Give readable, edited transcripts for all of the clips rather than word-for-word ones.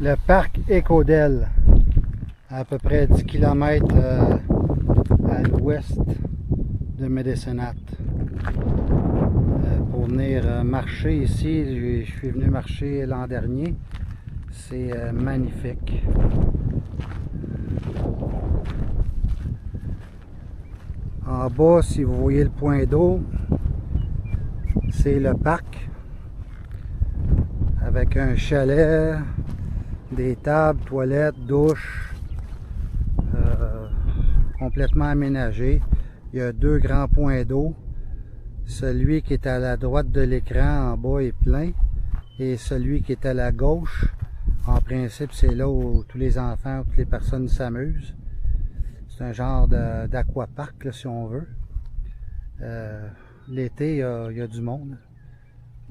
le parc Écodel, à peu près 10 km à l'ouest de Medicine Hat. Pour venir marcher ici, je suis venu marcher l'an dernier. C'est magnifique. En bas, si vous voyez le point d'eau, c'est le parc avec un chalet, des tables, toilettes, douches, complètement aménagé. Il y a deux grands points d'eau. Celui qui est à la droite de l'écran en bas est plein et celui qui est à la gauche, en principe, c'est là où tous les enfants, toutes les personnes s'amusent. C'est un genre d'aquapark, si on veut. L'été, il y a du monde.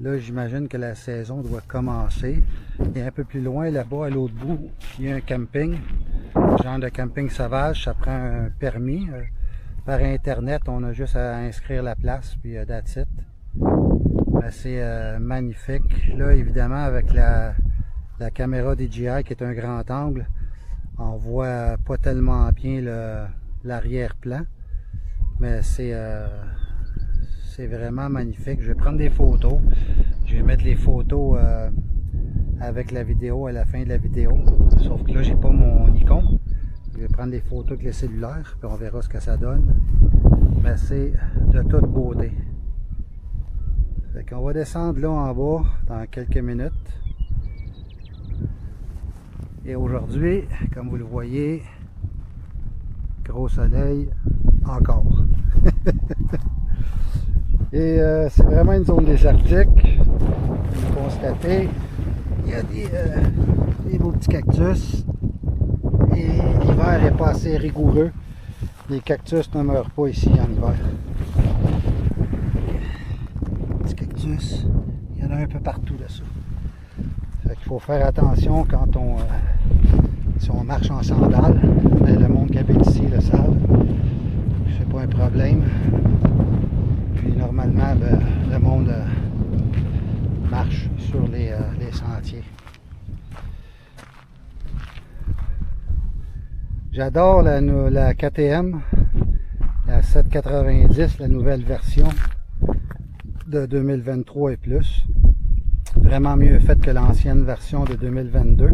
Là, j'imagine que la saison doit commencer. Et un peu plus loin, là-bas, à l'autre bout, il y a un camping. Genre de camping sauvage, ça prend un permis. Par Internet, on a juste à inscrire la place, puis that's it. Mais c'est magnifique. Là, évidemment, avec la caméra DJI, qui est un grand angle, on voit pas tellement bien l'arrière-plan. Mais c'est vraiment magnifique. Je vais prendre des photos. Je vais mettre les photos avec la vidéo à la fin de la vidéo. Sauf que là, j'ai pas mon Nikon. Je vais prendre des photos avec le cellulaire, puis on verra ce que ça donne. Mais c'est de toute beauté. Fait qu'on va descendre là en bas dans quelques minutes. Et aujourd'hui, comme vous le voyez, gros soleil encore. Et c'est vraiment une zone désertique. Vous constatez, il y a des beaux petits cactus. Et l'hiver n'est pas assez rigoureux. Les cactus ne meurent pas ici en hiver. Petits cactus, il y en a un peu partout là-dessus. Fait qu'il faut faire attention quand si on marche en sandales. Le monde qui habite ici le savent. C'est pas un problème. Puis normalement, le monde marche sur les sentiers. J'adore la KTM, la 790, la nouvelle version de 2023 et plus. Vraiment mieux faite que l'ancienne version de 2022.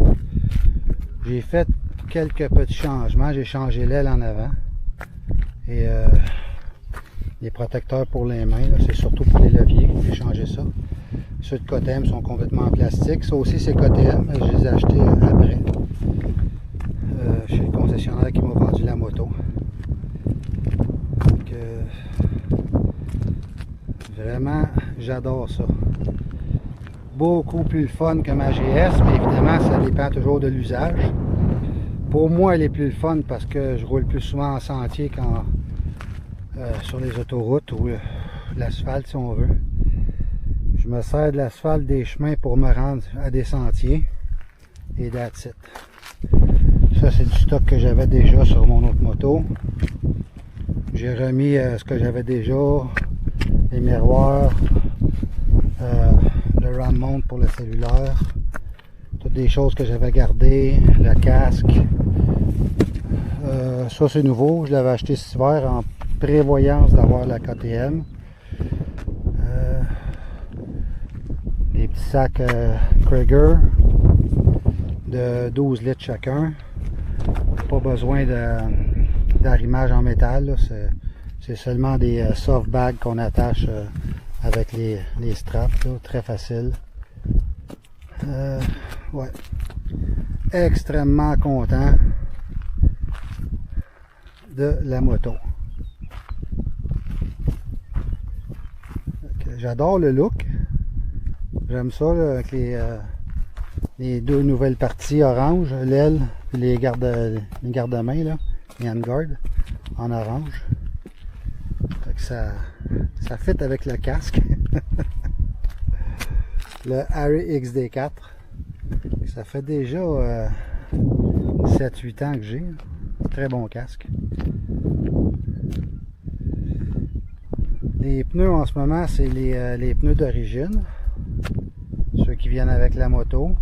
J'ai fait quelques petits changements. J'ai changé l'aile en avant. Et les protecteurs pour les mains, c'est surtout pour les leviers. J'ai changé ça. Ceux de KTM sont complètement en plastique. Ça aussi, c'est KTM. Je les ai achetés après. Chez le concessionnaire qui m'a vendu la moto. Donc, vraiment, j'adore ça. Beaucoup plus le fun que ma GS, mais évidemment, ça dépend toujours de l'usage. Pour moi, elle est plus le fun parce que je roule plus souvent en sentier qu'en sur les autoroutes ou l'asphalte, si on veut. Je me sers de l'asphalte des chemins pour me rendre à des sentiers. Et that's it. Ça, c'est du stock que j'avais déjà sur mon autre moto. J'ai remis ce que j'avais déjà, les miroirs, le RAM mount pour le cellulaire, toutes des choses que j'avais gardées, le casque. Ça, c'est nouveau. Je l'avais acheté cet hiver en prévoyance d'avoir la KTM. Les petits sacs Krieger de 12 litres chacun. Pas besoin d'arrimage en métal. C'est seulement des soft bags qu'on attache avec les straps. Là, très facile. Ouais. Extrêmement content de la moto. J'adore le look. J'aime ça là, avec les deux nouvelles parties orange, l'aile et les garde-mains, là, les handguards en orange. Fait que ça fit avec le casque. Le Harry XD4. Ça fait déjà 7-8 ans que j'ai. Très bon casque. Les pneus en ce moment, c'est les pneus d'origine. Ceux qui viennent avec la moto.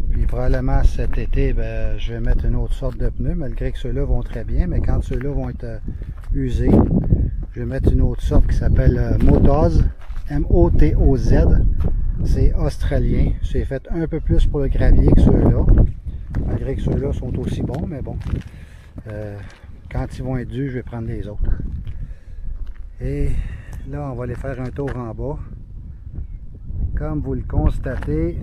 Puis il probablement cet été, ben, je vais mettre une autre sorte de pneus, malgré que ceux-là vont très bien. Mais quand ceux-là vont être usés, je vais mettre une autre sorte qui s'appelle Motoz, M-O-T-O-Z. C'est australien. C'est fait un peu plus pour le gravier que ceux-là. Malgré que ceux-là sont aussi bons, mais bon. Quand ils vont être dus, je vais prendre les autres. Et là, on va aller faire un tour en bas. Comme vous le constatez,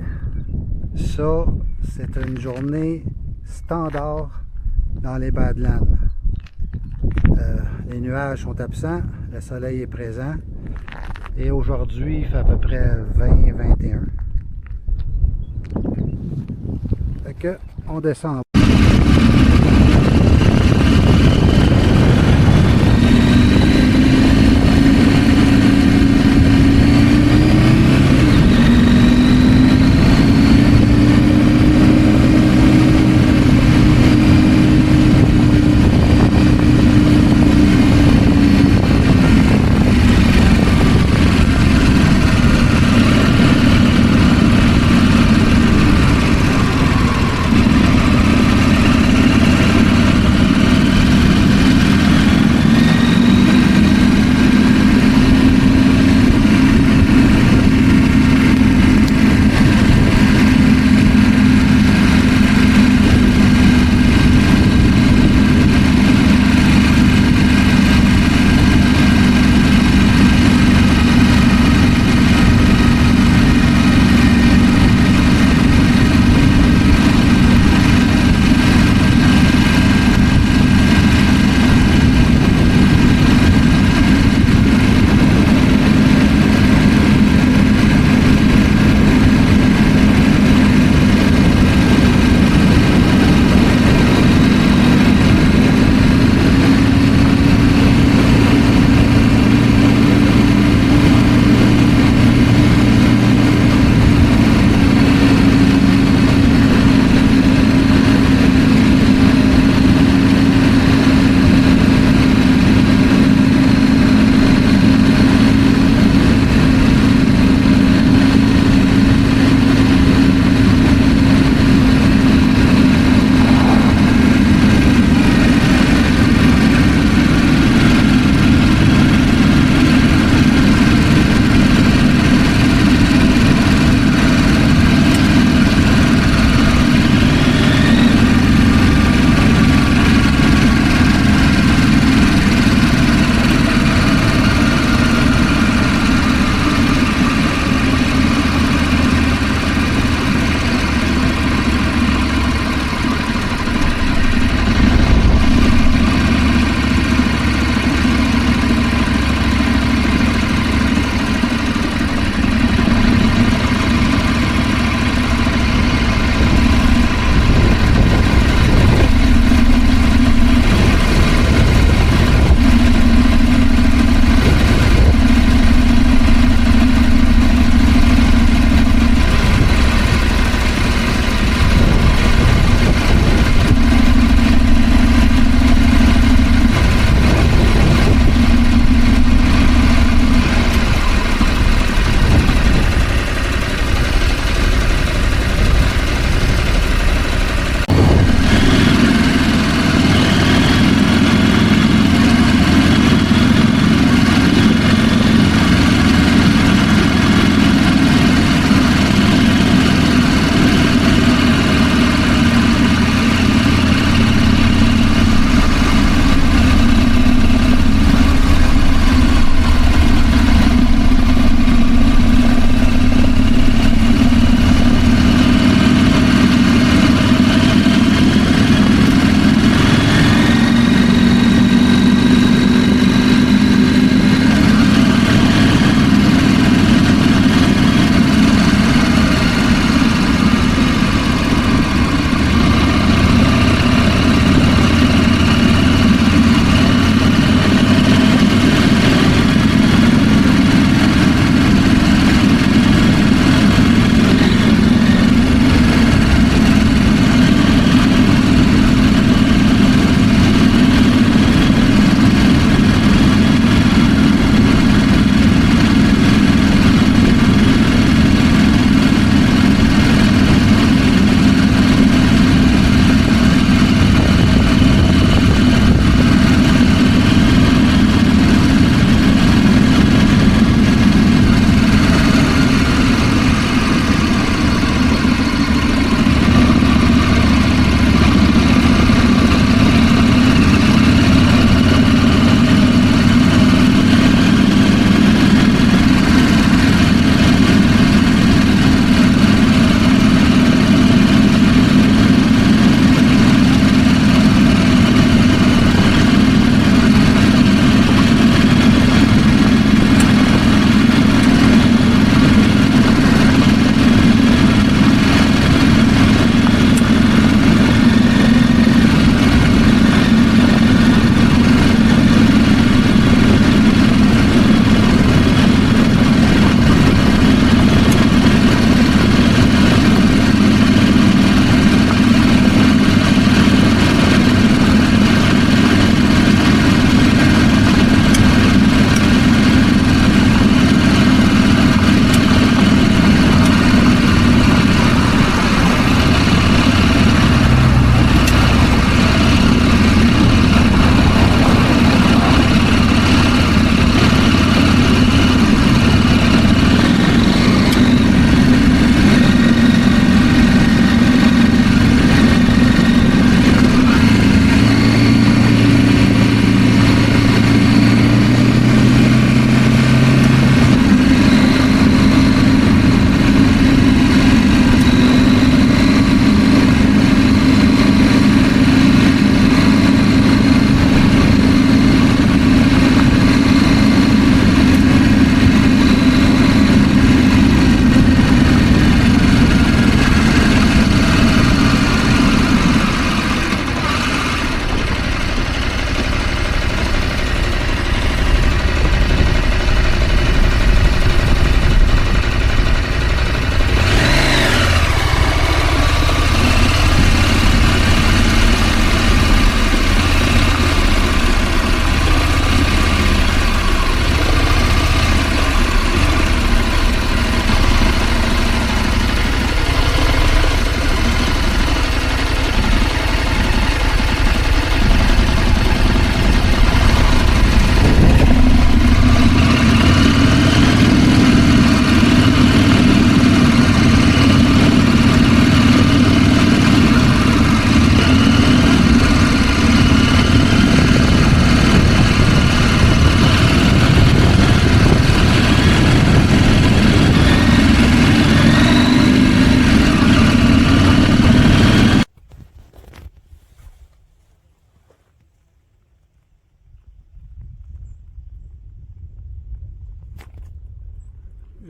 ça, c'est une journée standard dans les Badlands. Les nuages sont absents, le soleil est présent. Et aujourd'hui, il fait à peu près 20-21. Fait que, on descend.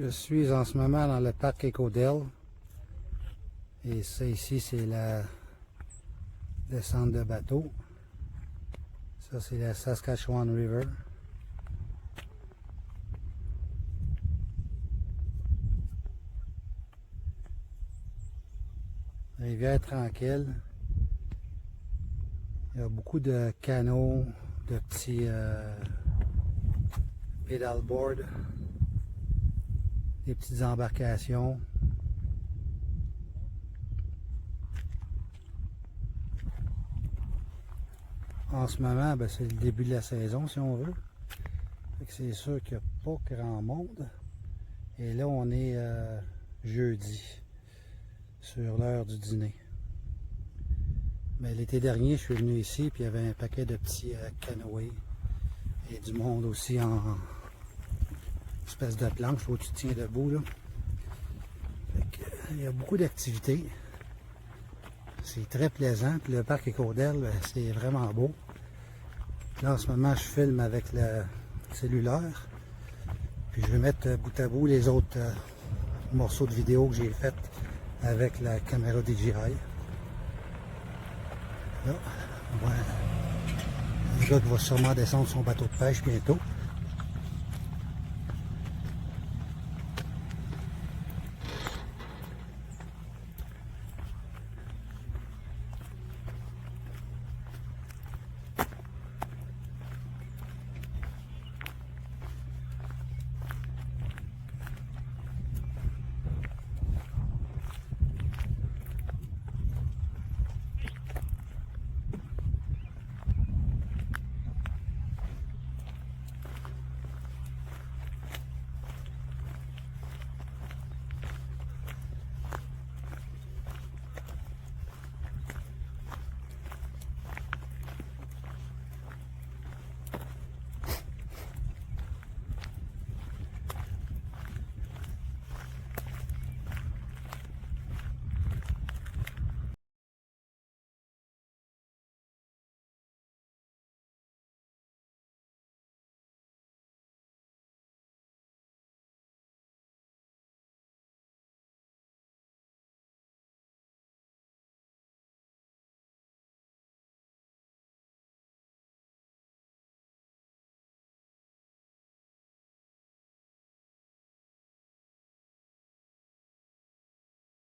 Je suis en ce moment dans le parc Éco-Dell. Et ça ici, c'est la descente de bateau. Ça, c'est la Saskatchewan River. La rivière tranquille. Il y a beaucoup de canots, de petits pedalboards, des petites embarcations. En ce moment, ben, c'est le début de la saison, si on veut. C'est sûr qu'il n'y a pas grand monde. Et là, on est jeudi, sur l'heure du dîner. Mais l'été dernier, je suis venu ici, puis il y avait un paquet de petits canoës. Et du monde aussi en espèce de planche où tu tiens debout, là. Il y a beaucoup d'activités. C'est très plaisant. Puis le parc Éco-Dell, c'est vraiment beau. Là, en ce moment, je filme avec le cellulaire. Puis je vais mettre bout à bout les autres morceaux de vidéo que j'ai fait avec la caméra DJI. Là, on voit un gars qui va sûrement descendre son bateau de pêche bientôt.